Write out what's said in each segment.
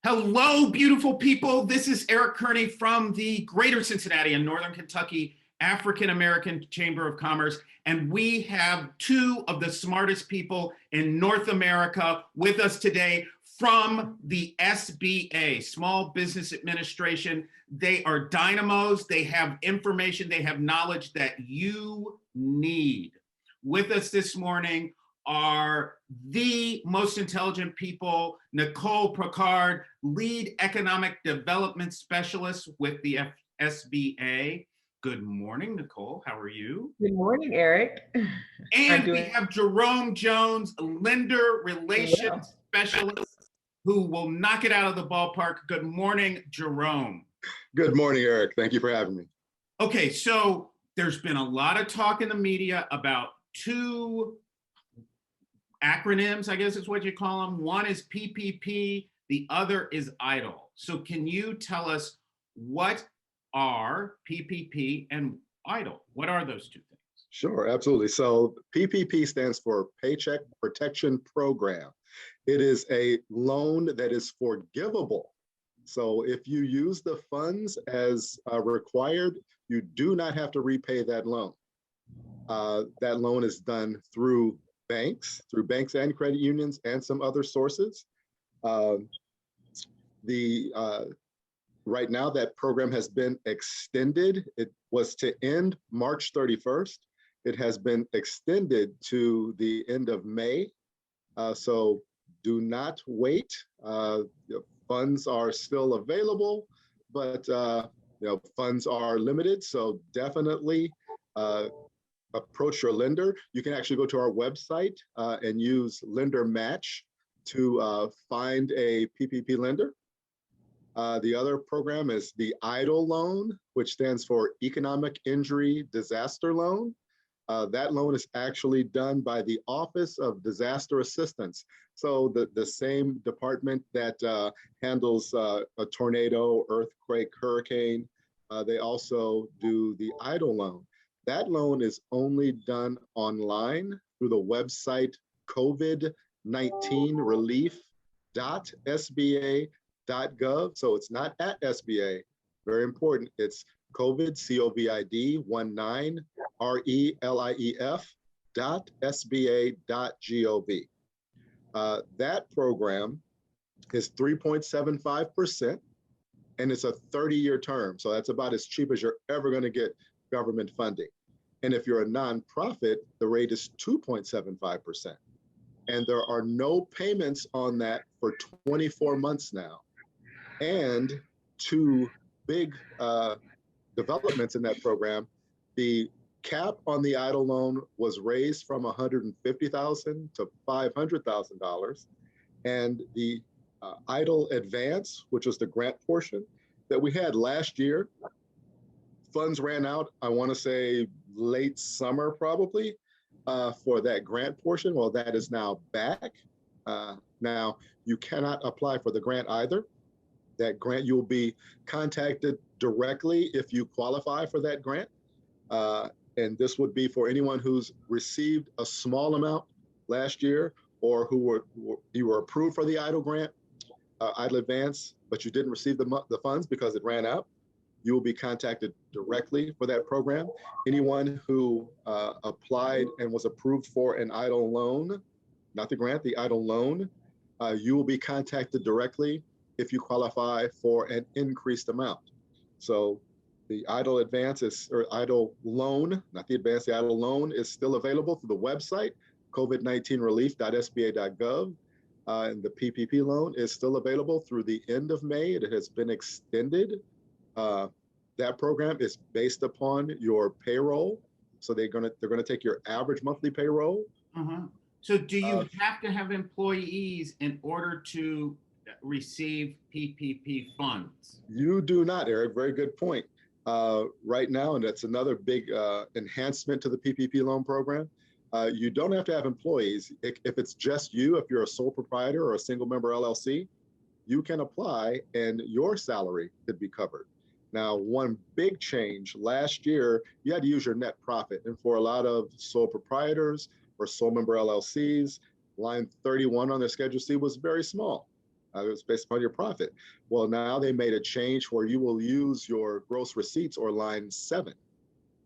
Hello, beautiful people. This is Eric Kearney from the Greater Cincinnati and Northern Kentucky African American Chamber of Commerce, and we have two of the smartest people in North America with us today from the SBA, Small Business Administration. They are dynamos. They have information, they have knowledge that you need. With us this morning are the most intelligent people, Nicole Pickard, Lead Economic Development Specialist with the SBA. Good morning, Nicole. How are you? Good morning, Eric. And we have Jerome Jones, Lender Relations Specialist, who will knock it out of the ballpark. Good morning, Jerome. Good morning, Eric. Thank you for having me. Okay, so there's been a lot of talk in the media about two acronyms, I guess is what you call them. One is PPP, the other is EIDL. So can you tell us what are PPP and EIDL? What are those two things? Sure, absolutely. So PPP stands for Paycheck Protection Program. It is a loan that is forgivable. So if you use the funds as required, you do not have to repay that loan. That loan is done through banks and credit unions and some other sources. Right now that program has been extended. It was to end March 31st. It has been extended to the end of May. So do not wait. Funds are still available, but funds are limited. So definitely approach your lender. You can actually go to our website and use Lender Match to find a PPP lender. The other program is the EIDL loan, which stands for Economic Injury Disaster Loan. That loan is actually done by the Office of Disaster Assistance. So the same department that handles a tornado, earthquake, hurricane, they also do the EIDL loan. That loan is only done online through the website covid19relief.sba.gov. So it's not at SBA. Very important. It's COVID, COVID, 19 relief.sba.gov. That program is 3.75%, and it's a 30-year term. So that's about as cheap as you're ever going to get government funding. And if you're a nonprofit, the rate is 2.75%. And there are no payments on that for 24 months now. And two big developments in that program, the cap on the EIDL loan was raised from $150,000 to $500,000. And the EIDL advance, which was the grant portion that we had last year, funds ran out, I want to say late summer probably, for that grant portion. Well, that is now back. Now, you cannot apply for the grant either. That grant, you'll be contacted directly if you qualify for that grant. And this would be for anyone who's received a small amount last year, or you were approved for the EIDL grant, EIDL advance, but you didn't receive the funds because it ran out. You will be contacted directly for that program. Anyone who applied and was approved for an EIDL loan, not the grant, the EIDL loan, you will be contacted directly if you qualify for an increased amount. So the EIDL advance or EIDL loan, not the advance, the EIDL loan is still available through the website, COVID19 relief.sba.gov. And the PPP loan is still available through the end of May. It has been extended. That program is based upon your payroll. So they're gonna take your average monthly payroll. So do you have to have employees in order to receive PPP funds? You do not, Eric. Very good point. Right now, and that's another big enhancement to the PPP loan program. You don't have to have employees. If it's just you, if you're a sole proprietor or a single member LLC, you can apply and your salary could be covered. Now, one big change last year, you had to use your net profit. And for a lot of sole proprietors or sole member LLCs, line 31 on their Schedule C was very small. It was based upon your profit. Well, now they made a change where you will use your gross receipts or line 7.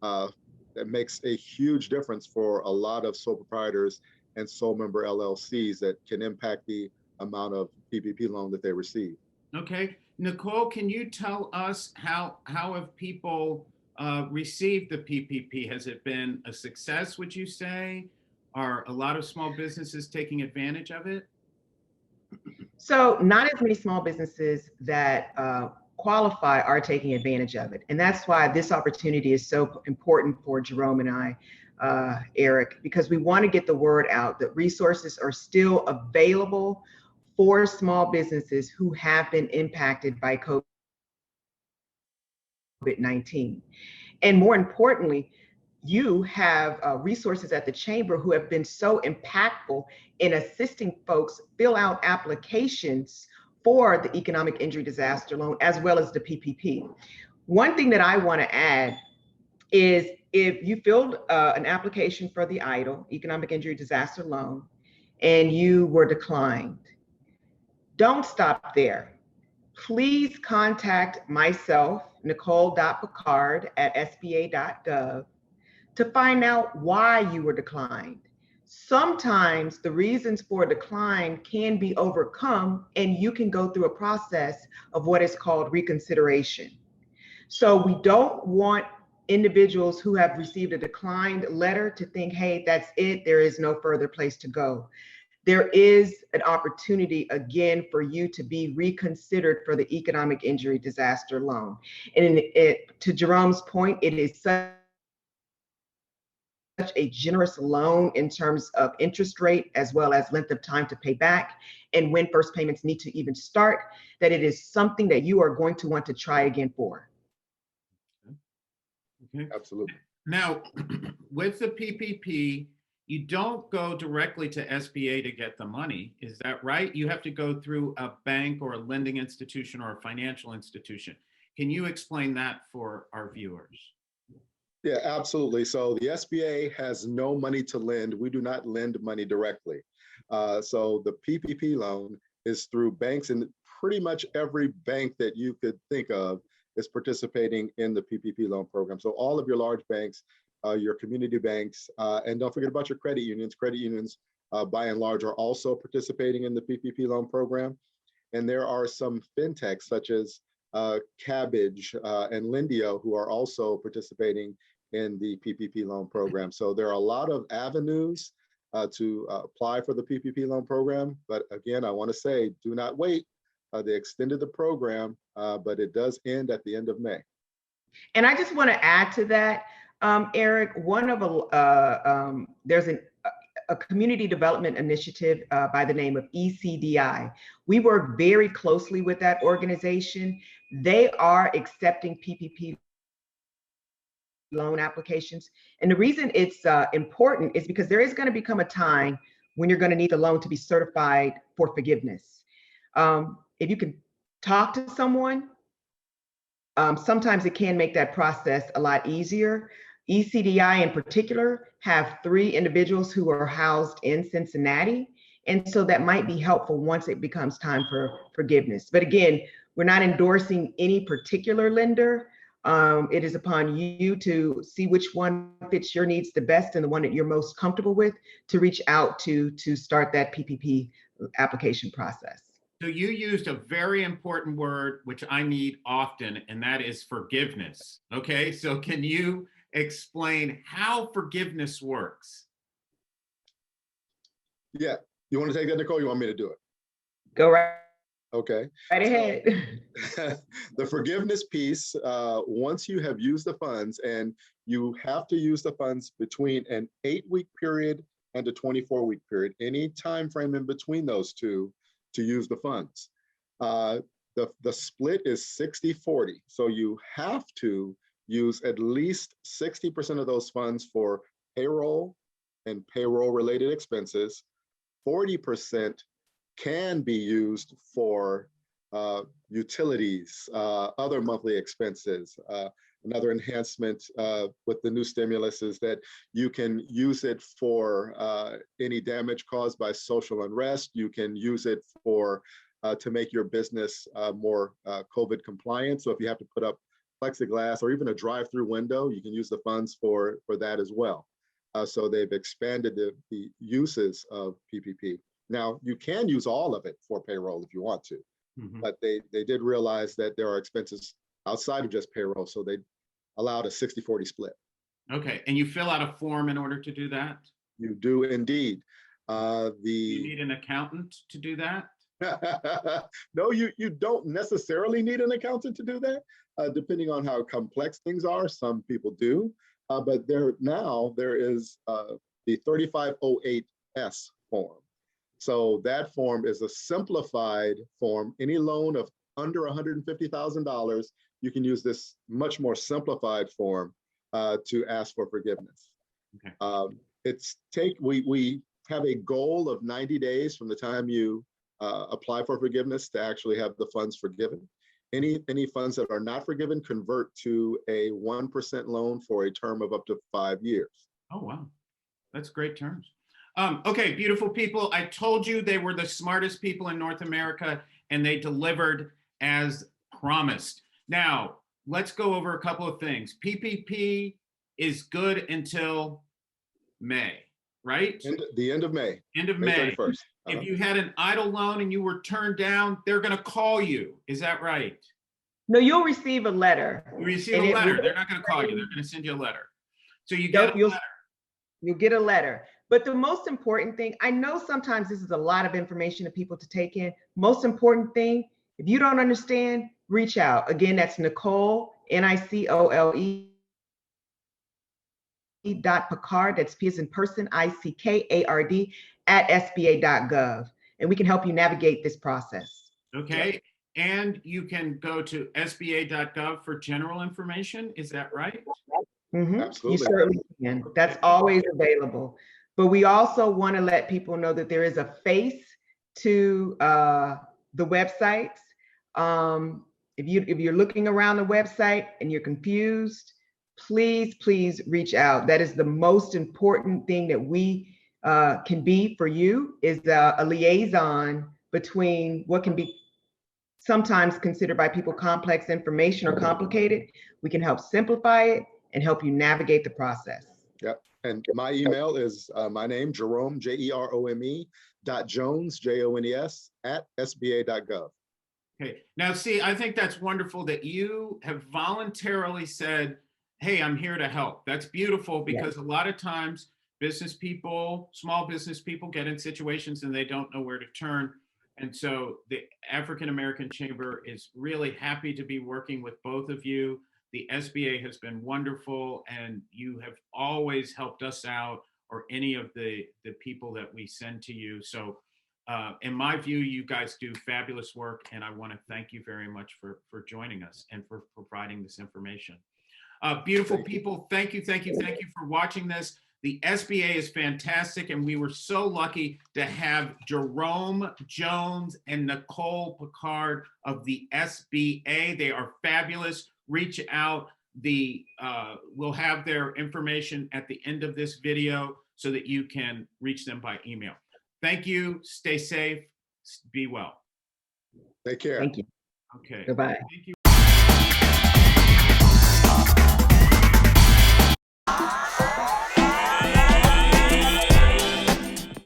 That makes a huge difference for a lot of sole proprietors and sole member LLCs that can impact the amount of PPP loan that they receive. Okay, Nicole, can you tell us how have people received the PPP? Has it been a success, would you say? Are a lot of small businesses taking advantage of it? So not as many small businesses that qualify are taking advantage of it. And that's why this opportunity is so important for Jerome and I, Eric, because we want to get the word out that resources are still available for small businesses who have been impacted by COVID-19. And more importantly, you have resources at the chamber who have been so impactful in assisting folks fill out applications for the economic injury disaster loan as well as the PPP. One thing that I want to add is if you filled an application for the EIDL, economic injury disaster loan, and you were declined, don't stop there. Please contact myself, Nicole.Pickard at SBA.gov, to find out why you were declined. Sometimes the reasons for decline can be overcome and you can go through a process of what is called reconsideration. So we don't want individuals who have received a declined letter to think, hey, that's it, there is no further place to go. There is an opportunity again for you to be reconsidered for the economic injury disaster loan. And to Jerome's point, it is such a generous loan in terms of interest rate as well as length of time to pay back and when first payments need to even start, that it is something that you are going to want to try again for. Okay. Absolutely. Now, with the PPP, you don't go directly to SBA to get the money. Is that right? You have to go through a bank or a lending institution or a financial institution. Can you explain that for our viewers? Yeah, absolutely. So the SBA has no money to lend. We do not lend money directly. So the PPP loan is through banks, and pretty much every bank that you could think of is participating in the PPP loan program. So all of your large banks, your community banks, and don't forget about your credit unions. Credit unions, by and large, are also participating in the PPP loan program. And there are some fintechs such as Cabbage and Lindio who are also participating in the PPP loan program. So there are a lot of avenues to apply for the PPP loan program. But again, I want to say, do not wait. They extended the program, but it does end at the end of May. And I just want to add to that, Eric, there's a community development initiative by the name of ECDI. We work very closely with that organization. They are accepting PPP loan applications. And the reason it's important is because there is going to become a time when you're going to need the loan to be certified for forgiveness. If you can talk to someone, sometimes it can make that process a lot easier. ECDI in particular have 3 individuals who are housed in Cincinnati. And so that might be helpful once it becomes time for forgiveness. But again, we're not endorsing any particular lender. It is upon you to see which one fits your needs the best and the one that you're most comfortable with to reach out to start that PPP application process. So you used a very important word, which I need often, and that is forgiveness. Okay, so can you explain how forgiveness works? Yeah, you want to take that, Nicole? You want me to do it? Go right Okay. ahead. The forgiveness piece, once you have used the funds, and you have to use the funds between an 8-week period and a 24-week period, any time frame in between those two to use the funds. The split is 60-40. So you have to use at least 60% of those funds for payroll and payroll-related expenses. 40% can be used for utilities, other monthly expenses. Another enhancement with the new stimulus is that you can use it for any damage caused by social unrest. You can use it for to make your business more COVID compliant. So if you have to put up plexiglass or even a drive-through window, you can use the funds for that as well. So they've expanded the uses of PPP. Now, you can use all of it for payroll if you want to, but they did realize that there are expenses outside of just payroll, so they allowed a 60-40 split. Okay, and you fill out a form in order to do that? You do indeed. You need an accountant to do that? No, you don't necessarily need an accountant to do that, depending on how complex things are. Some people do, but there is the 3508S form. So that form is a simplified form. Any loan of under $150,000, you can use this much more simplified form to ask for forgiveness. Okay. We have a goal of 90 days from the time you apply for forgiveness to actually have the funds forgiven. Any funds that are not forgiven convert to a 1% loan for a term of up to 5 years. Oh, wow. That's great terms. Okay, beautiful people. I told you they were the smartest people in North America, and they delivered as promised. Now, let's go over a couple of things. PPP is good until May, right? The end of May. End of May. 31st. If you had an idle loan and you were turned down, they're going to call you. Is that right? No, you'll receive a letter. You receive a letter. They're not going to call you. They're going to send you a letter. So you get a letter. You'll get a letter. But the most important thing, I know sometimes this is a lot of information for people to take in. Most important thing, if you don't understand, reach out. Again, that's Nicole, Nicole .Pickard, that's P as in person, ICKARD, at SBA.gov. And we can help you navigate this process. Okay. And you can go to SBA.gov for general information. Is that right? Absolutely. You certainly can. That's always available. But we also want to let people know that there is a face to the websites. If you're looking around the website and you're confused, please reach out. That is the most important thing that we can be for you, is a liaison between what can be sometimes considered by people complex information or complicated. We can help simplify it and help you navigate the process. Yep. And my email is my name, Jerome, Jerome, .Jones, JONES, at SBA.gov. Okay. Now, see, I think that's wonderful that you have voluntarily said, hey, I'm here to help. That's beautiful, because a lot of times business people, small business people get in situations and they don't know where to turn. And so the African American Chamber is really happy to be working with both of you. The SBA has been wonderful, and you have always helped us out, or any of the people that we send to you. So in my view, you guys do fabulous work, and I want to thank you very much for joining us and for providing this information. Beautiful people, thank you for watching this. The SBA is fantastic, and we were so lucky to have Jerome Jones and Nicole Pickard of the SBA. They are fabulous. Reach out. We'll have their information at the end of this video so that you can reach them by email. Thank you. Stay safe. Be well. Take care. Thank you. Okay. Goodbye. Thank you.